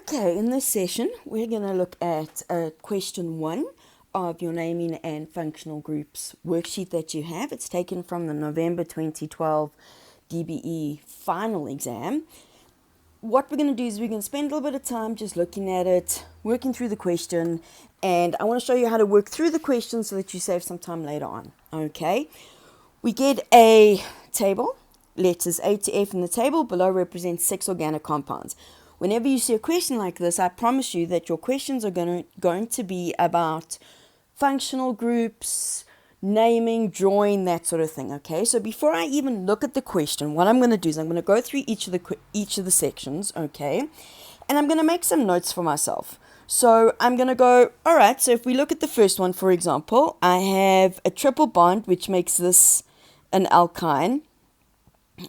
Okay, in this session, we're going to look at question 1 of your naming and functional groups worksheet that you have. It's taken from the November 2012 DBE final exam. What we're going to do is we're going to spend a little bit of time just looking at it, working through the question, and I want to show you how to work through the question so that you save some time later on. Okay, we get a table, letters A to F in the table, below represents 6 organic compounds. Whenever you see a question like this, I promise you that your questions are going to be about functional groups, naming, drawing, that sort of thing. Okay, so before I even look at the question, what I'm going to do is I'm going to go through each of the sections, okay, and I'm going to make some notes for myself. So I'm going to go, all right, so if we look at the first one, for example, I have a triple bond, which makes this an alkyne.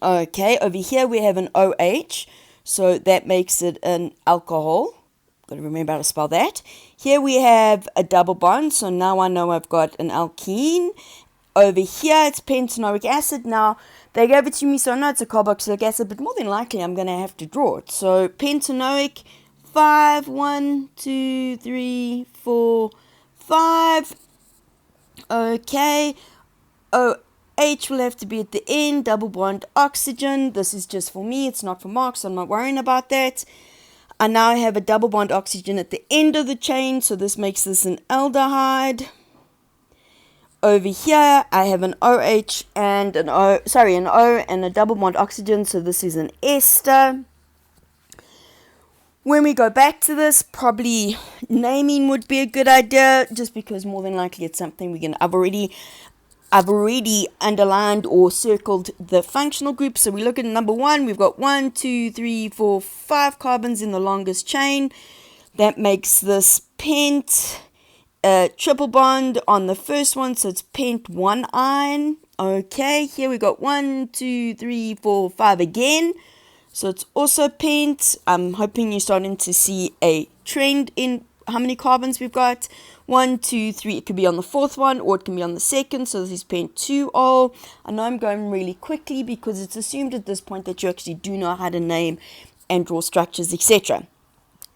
Okay, over here we have an OH. So that makes it an alcohol. Got to remember how to spell that. Here we have a double bond. So now I know I've got an alkene. Over here it's pentanoic acid. Now they gave it to me, so I know it's a carboxylic acid, but more than likely I'm going to have to draw it. So pentanoic, 5, 1, 2, 3, 4, 5. Okay. H will have to be at the end, double bond oxygen. This is just for me, it's not for Mark, so I'm not worrying about that. I now have a double bond oxygen at the end of the chain, so this makes this an aldehyde. Over here, I have an OH and an O and a double bond oxygen, so this is an ester. When we go back to this, probably naming would be a good idea, just because more than likely it's something I've already underlined or circled the functional group. So we look at number 1. We've got 1, 2, 3, 4, 5 carbons in the longest chain. That makes this pent. Triple bond on the first one, so it's pent 1 ion. Okay, here we got 1, 2, 3, 4, 5 again. So it's also pent. I'm hoping you're starting to see a trend in how many carbons we've got. 1, 2, 3. It could be on the fourth one or it can be on the second. So this is pent 2-ol. I know I'm going really quickly because it's assumed at this point that you actually do know how to name and draw structures, etc.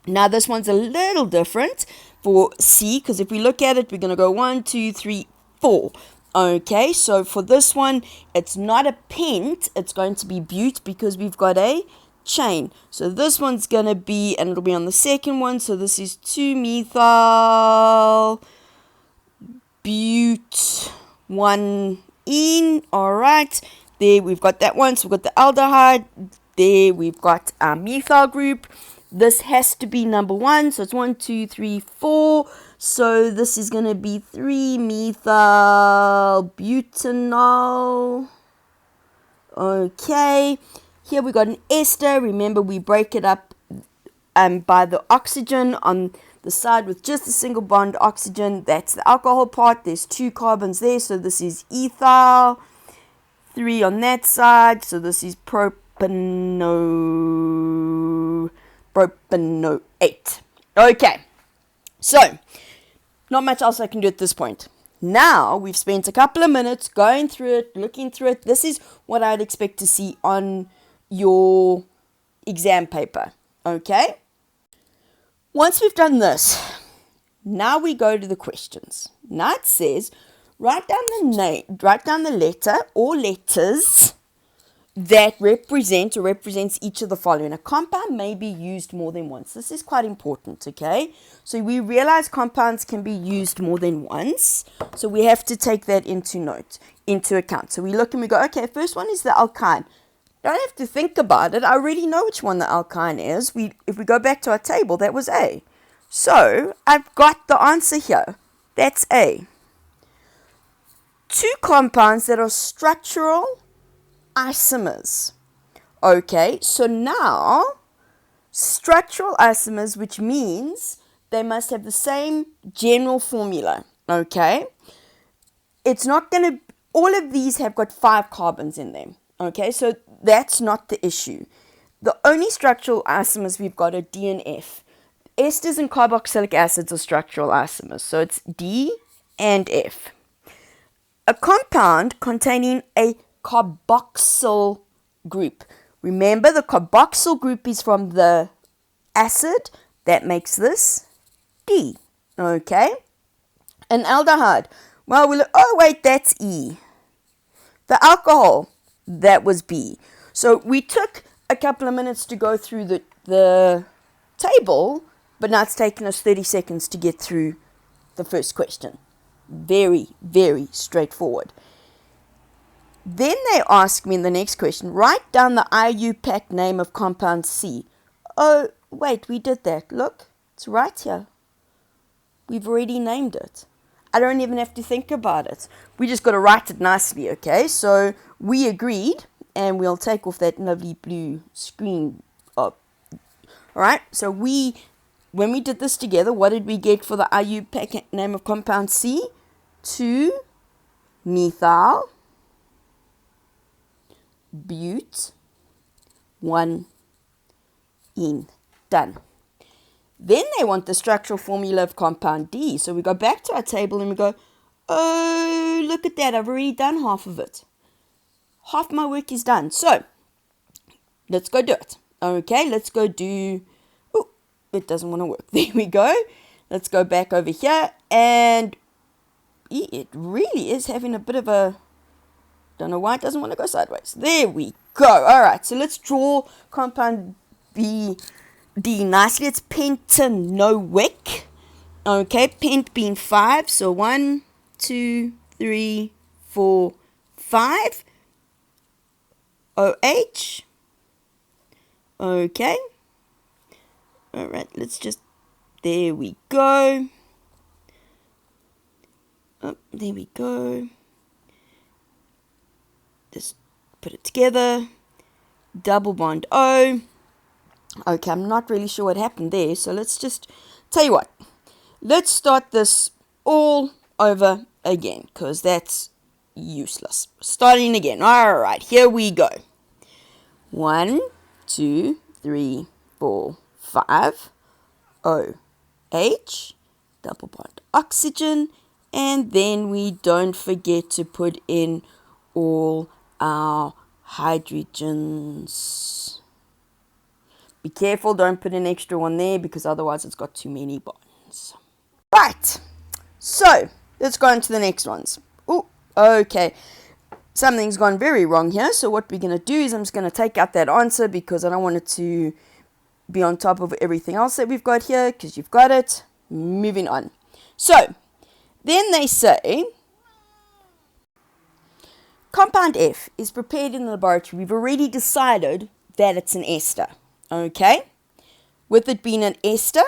Now this one's a little different for C, because if we look at it, we're going to go 1, 2, 3, 4. Okay, so for this one, it's not a pent, it's going to be bute because we've got a chain. So this one's going to be, and it'll be on the second one, so this is 2-methyl bute 1-ene. Alright, there we've got that one. So we've got the aldehyde. There we've got our methyl group. This has to be number 1, so it's 1, 2, 3, 4. So this is going to be 3-methyl butanol. Okay, here we got an ester. Remember, we break it up by the oxygen on the side with just a single bond oxygen. That's the alcohol part. There's 2 carbons there, so this is ethyl. 3 on that side, so this is propanoate. Okay, so not much else I can do at this point. Now we've spent a couple of minutes going through it, looking through it. This is what I'd expect to see on your exam paper. Okay, once we've done this, now we go to the questions. Now it says write down the letter or letters that represents each of the following. A compound may be used more than once. This is quite important, okay? So we realize compounds can be used more than once. So we have to take that into account. So we look and we go, okay, first one is the alkyne. Don't have to think about it. I already know which one the alkyne is. If we go back to our table, that was A. So I've got the answer here. That's A. 2 compounds that are structural isomers. Okay, so now structural isomers, which means they must have the same general formula. Okay, it's not going to, all of these have got 5 carbons in them. Okay, so that's not the issue. The only structural isomers we've got are D and F. Esters and carboxylic acids are structural isomers, so it's D and F. A compound containing a carboxyl group. Remember, the carboxyl group is from the acid That makes this D. Okay? An aldehyde. Well, oh wait, that's E. The alcohol, that was B. So we took a couple of minutes to go through the table, but now it's taken us 30 seconds to get through the first question. Very, very straightforward. Then they ask me in the next question, write down the IUPAC name of compound C. Oh, wait, we did that. Look, it's right here. We've already named it. I don't even have to think about it. We just got to write it nicely, okay? So we agreed, and we'll take off that lovely blue screen. All right, so when we did this together, what did we get for the IUPAC name of compound C? 2-methyl bute 1-ene. Done. Then they want the structural formula of compound D. So we go back to our table and we go, oh, look at that. I've already done half of it. Half my work is done. So let's go do it. Okay, let's go do... Oh, it doesn't want to work. There we go. Let's go back over here. And it really is having a bit of a... Don't know why it doesn't want to go sideways. There we go. All right, so let's draw compound D nicely. It's pentanoic. Okay, pent being 5. So 1, 2, 3, 4, 5. OH. Okay. All right, let's just... There we go. Oh, there we go. Just put it together. Double bond O. Okay, I'm not really sure what happened there, so let's just tell you what. Let's start this all over again, because that's useless. Starting again. All right, here we go. 1, 2, 3, 4, 5. OH. Double bond oxygen. And then we don't forget to put in all our hydrogens. Be careful, don't put an extra one there because otherwise it's got too many bonds. Right, so let's go on to the next ones. Oh, okay. Something's gone very wrong here. So what we're going to do is I'm just going to take out that answer because I don't want it to be on top of everything else that we've got here because you've got it. Moving on. So then they say... Compound F is prepared in the laboratory. We've already decided that it's an ester. Okay? With it being an ester,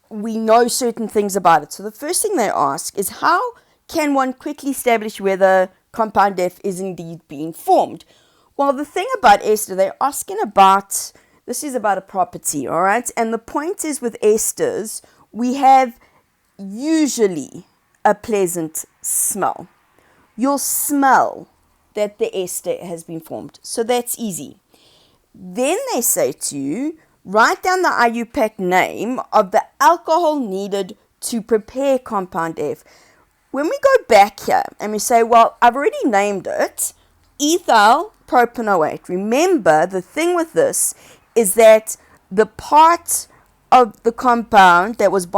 we know certain things about it. So the first thing they ask is how can one quickly establish whether compound F is indeed being formed? Well, the thing about ester, they're asking about, this is about a property, all right? And the point is with esters, we have usually a pleasant smell. You'll smell that the ester has been formed. So that's easy. Then they say to you, write down the IUPAC name of the alcohol needed to prepare compound F. When we go back here and we say, well, I've already named it, ethyl propanoate. Remember, the thing with this is that the part of the compound that was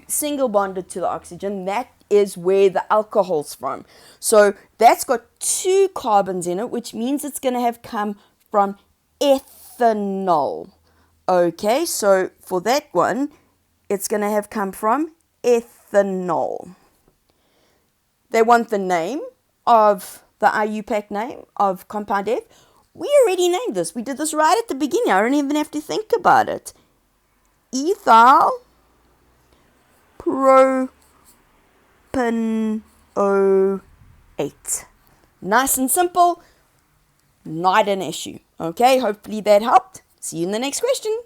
single bonded to the oxygen, that is where the alcohol's from. So that's got 2 carbons in it, which means it's going to have come from ethanol. Okay, so for that one, it's going to have come from ethanol. They want the name of the IUPAC name of compound F. We already named this. We did this right at the beginning. I don't even have to think about it. Ethyl propanoate. Nice and simple. Not an issue. Okay, hopefully that helped. See you in the next question.